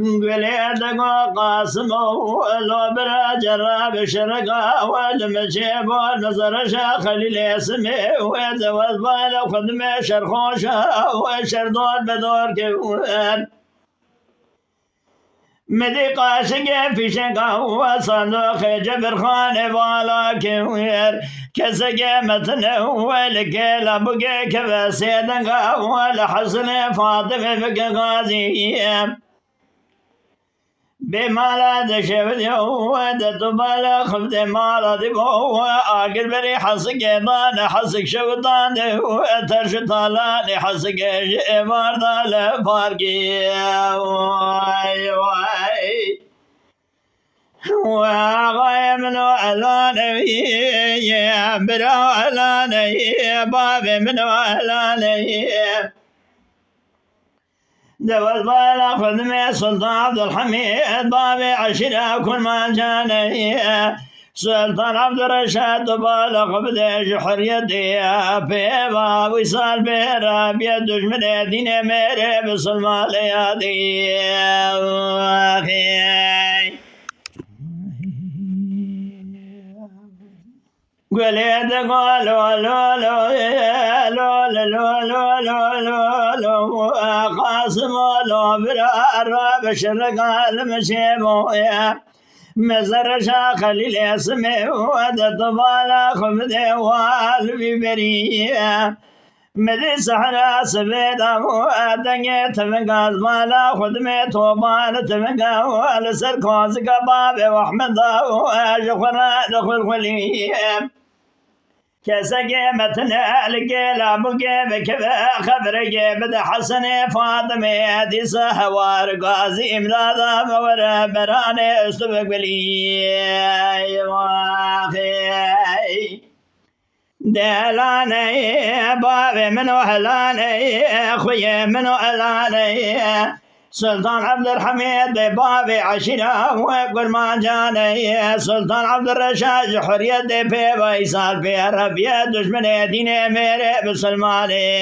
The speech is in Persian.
قولي دقو قاسم لو برا جراب شرقا والمجيب والنظر شا خليل اسمي ويزوز بالا خدمي شرخوشا وشردود بدور كوان مدي قاشق في شقا وصندوق جبر خان بالا كوير كسق متن ولك لبقى كذا سيدنا ولا حسن فاطمه بقى غازي بمالا دشبت ودت بالا خفت مالا دبو آقل بري حسق ضان حسق شوطان وترش طالان حسق شبار ضال فارقي واي واي وغاية منو علاني برو علاني بابي منو علاني دوز بالا خدمي سلطان عبد الحميد بابي عشرة كل ما جاني سلطان عبد الرشاد بالا خبدي حريتي في باب وصال بيرا بيدش من دين ميري بسلمى ليادي قولي دقول لو لو لو لو لو لو لو قاسم لو برا بشرق المشيبو مزر شا خليل اسمي ودت بالا خبدي والبي بريه مدي سحرا سبيدا ودنيا تمقاز مالا خدمي توبان تمقا والسر كوزك بابي واحمد وشخرا دخل خليه كسقي متنا لقيلا بقي بكذا خبرقي بدا حسن فاطمه دي سهوار قازي امدادا مورا براني استبق بلي واخي دلاني بابي منو هلاني اخوي منو هلاني سلطان عبد الحميد بابي عشرة وكل ما جاني سلطان عبد الرشاد حرية في ويصال في ربيع دشمن دين ميري بسلماني